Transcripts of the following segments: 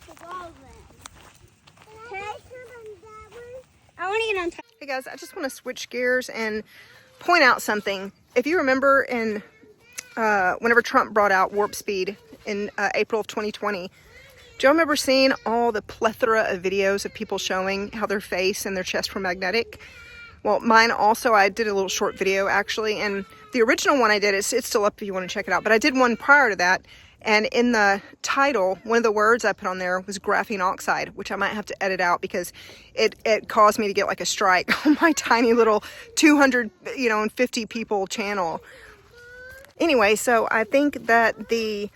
I want to get on top. Hey guys, I just want to switch gears and point out something. If you remember in whenever Trump brought out WarpSpeed in April of 2020, do you remember seeing all the plethora of videos of people showing how their face and their chest were magnetic? Well, mine also, I did a little short video actually, and the original one I did, it's still up if you want to check it out, but I did one prior to that, and in the title, one of the words I put on there was graphene oxide, which I might have to edit out because it caused me to get like a strike on my tiny little 250 people channel. Anyway, so I think that the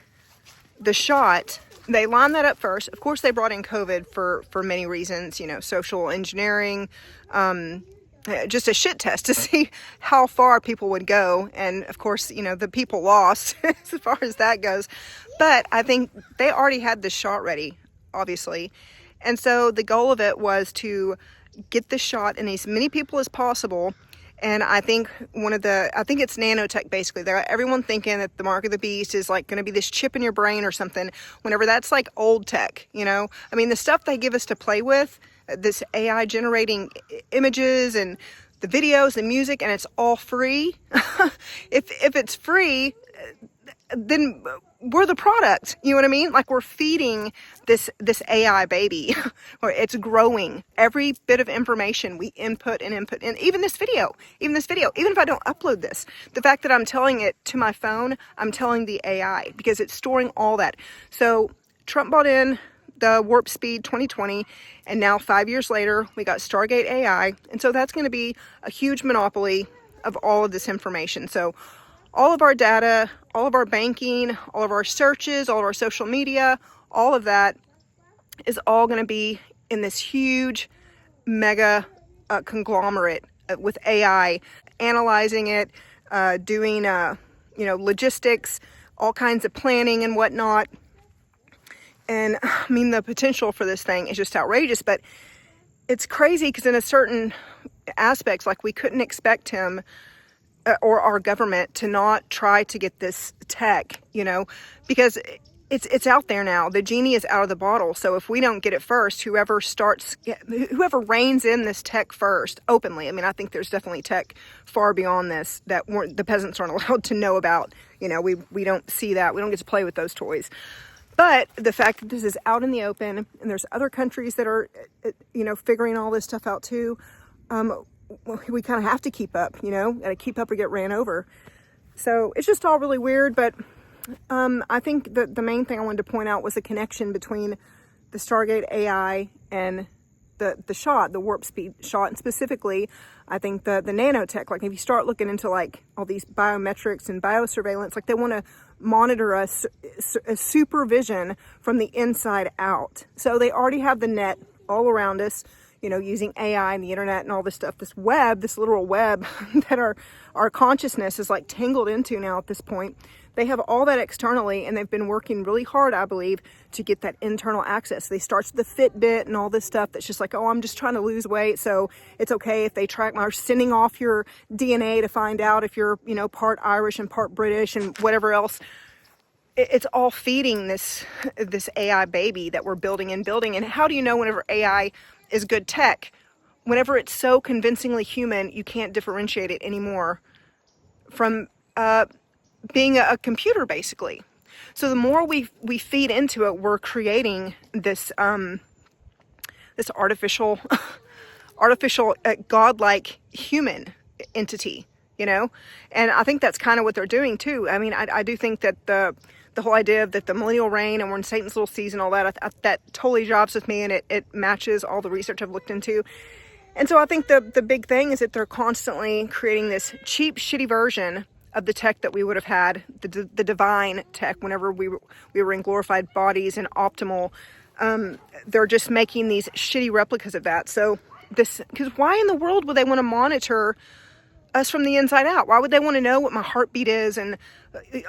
shot, they lined that up first. Of course, they brought in COVID for many reasons, you know, social engineering, just a shit test to see how far people would go. And of course, you know, the people lost as far as that goes. But I think they already had the shot ready, obviously. And so the goal of it was to get the shot in as many people as possible. And I think I think it's nanotech basically. They're everyone thinking that the mark of the beast is like going to be this chip in your brain or something. Whenever that's like old tech, you know. I mean, the stuff they give us to play with, this AI generating images and the videos, the music, and it's all free. If it's free, then we're the product, you know what I mean? Like we're feeding this AI baby, or it's growing. Every bit of information we input, and even this video, even if I don't upload this, the fact that I'm telling it to my phone, I'm telling the AI because it's storing all that. So Trump bought in the WarpSpeed 2020, and now 5 years later, we got Stargate AI, and so that's going to be a huge monopoly of all of this information. So all of our data, all of our banking, all of our searches, all of our social media, all of that is all going to be in this huge mega conglomerate with AI, analyzing it, doing, logistics, all kinds of planning and whatnot. And I mean, the potential for this thing is just outrageous, but it's crazy because in a certain aspects, like we couldn't expect him or our government to not try to get this tech, you know, because it's out there now. The genie is out of the bottle. So if we don't get it first, whoever reins in this tech first openly, I mean, I think there's definitely tech far beyond this that the peasants aren't allowed to know about. You know, we don't see that. We don't get to play with those toys. But the fact that this is out in the open, and there's other countries that are, figuring all this stuff out too, we kind of have to keep up, gotta keep up or get ran over. So it's just all really weird, but I think that the main thing I wanted to point out was the connection between the Stargate AI and the WarpSpeed shot, and specifically, I think the nanotech. Like if you start looking into like all these biometrics and biosurveillance, like they want to monitor us, a supervision from the inside out. So they already have the net all around us, using AI and the internet and all this stuff, this literal web that our consciousness is like tangled into now at this point. They have all that externally, and they've been working really hard, I believe, to get that internal access. They start with the Fitbit and all this stuff that's just like, oh, I'm just trying to lose weight, so it's okay if they track or sending off your DNA to find out if you're, part Irish and part British and whatever else. It's all feeding this AI baby that we're building. And how do you know whenever AI is good tech? Whenever it's so convincingly human, you can't differentiate it anymore from being a computer, basically. So the more we feed into it, we're creating this this artificial godlike human entity, and I think that's kind of what they're doing too. I mean, I do think that the whole idea of that the millennial reign and we're in Satan's little season, all that, that totally jives with me, and it matches all the research I've looked into. And so I think the big thing is that they're constantly creating this cheap, shitty version of the tech that we would have had, the divine tech, whenever we were in glorified bodies and optimal. They're just making these shitty replicas of that. So because why in the world would they want to monitor us from the inside out? Why would they want to know what my heartbeat is and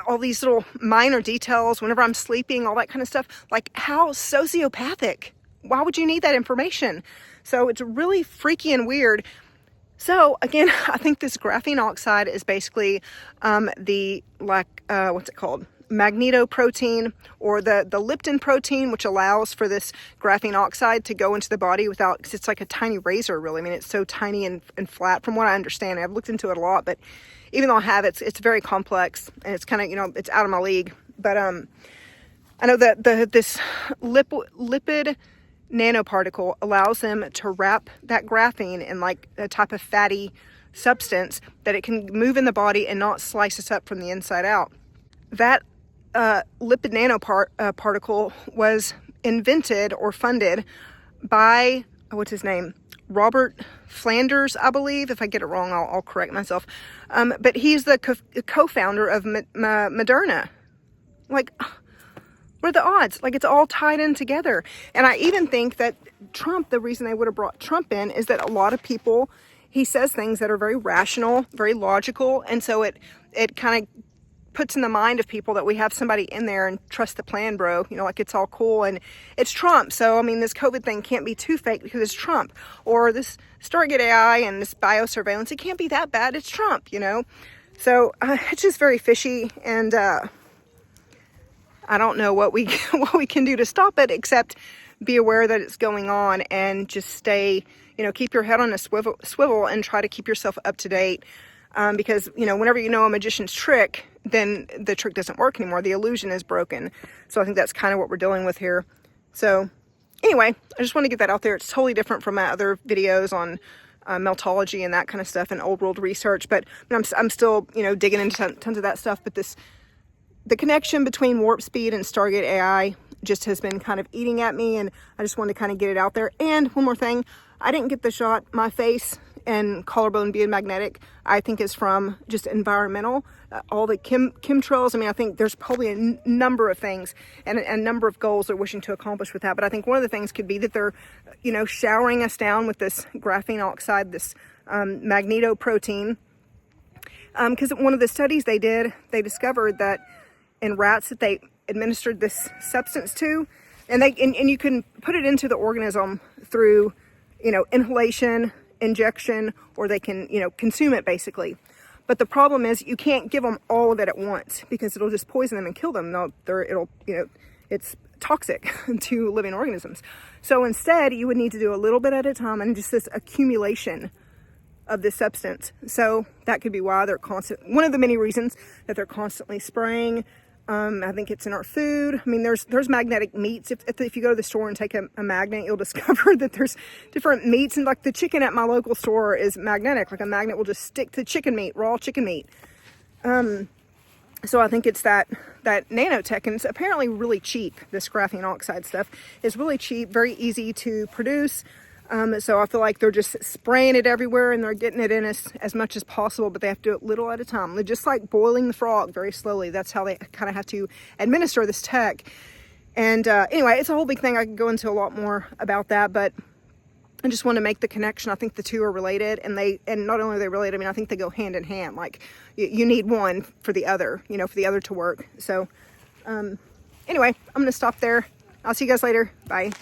all these little minor details whenever I'm sleeping, all that kind of stuff? Like, how sociopathic. Why would you need that information? So it's really freaky and weird. So again, I think this graphene oxide is basically what's it called? magnetoprotein, or the leptin protein, which allows for this graphene oxide to go into the body without, because it's like a tiny razor, really. I mean, it's so tiny and flat from what I understand. I've looked into it a lot, but even though I have, it's very complex, and it's kind of, you know, it's out of my league. But I know that this lipid nanoparticle allows them to wrap that graphene in like a type of fatty substance that it can move in the body and not slice us up from the inside out. That lipid nanoparticle was invented or funded by, what's his name? Robert Flanders, I believe. If I get it wrong, I'll correct myself. But he's the co-founder of Moderna. Like, what are the odds? Like, it's all tied in together. And I even think that Trump, the reason they would have brought Trump in is that a lot of people, he says things that are very rational, very logical. And so it kind of puts in the mind of people that we have somebody in there and trust the plan, bro. You know, like, it's all cool. And it's Trump. So, I mean, this COVID thing can't be too fake because it's Trump. Or this Stargate AI and this biosurveillance, it can't be that bad. It's Trump, you know. So it's just very fishy. And I don't know what we can do to stop it, except be aware that it's going on and just stay, you know, keep your head on a swivel and try to keep yourself up to date. Because, you know, whenever you know a magician's trick, then the trick doesn't work anymore. The illusion is broken. So I think that's kind of what we're dealing with here. So anyway, I just want to get that out there. It's totally different from my other videos on meltology and that kind of stuff and old world research. But I'm still, you know, digging into tons of that stuff. But the connection between WarpSpeed and Stargate AI just has been kind of eating at me, and I just wanted to kind of get it out there. And one more thing, I didn't get the shot. My face and collarbone being magnetic, I think, is from just environmental, all the chemtrails. I mean, I think there's probably a number of things and a number of goals they're wishing to accomplish with that. But I think one of the things could be that they're, you know, showering us down with this graphene oxide, this magnetoprotein. Because one of the studies they did, they discovered that in rats that they administered this substance to, and you can put it into the organism through, you know, inhalation, injection, or they can, you know, consume it basically. But the problem is you can't give them all of it at once because it'll just poison them and kill them. It'll, you know, it's toxic to living organisms. So instead, you would need to do a little bit at a time and just this accumulation of this substance. So that could be why they're one of the many reasons that they're constantly spraying. I think it's in our food. I mean, there's magnetic meats. If you go to the store and take a magnet, you'll discover that there's different meats. And like the chicken at my local store is magnetic. Like a magnet will just stick to chicken meat, raw chicken meat. So I think it's that nanotech, and it's apparently really cheap. This graphene oxide stuff is really cheap, very easy to produce. So I feel like they're just spraying it everywhere and they're getting it in as much as possible, but they have to do it little at a time. They're just like boiling the frog very slowly. That's how they kind of have to administer this tech. And anyway, it's a whole big thing. I can go into a lot more about that, but I just want to make the connection. I think the two are related, and not only are they related, I mean, I think they go hand in hand. Like you need one for the other, you know, for the other to work. So anyway, I'm going to stop there. I'll see you guys later. Bye.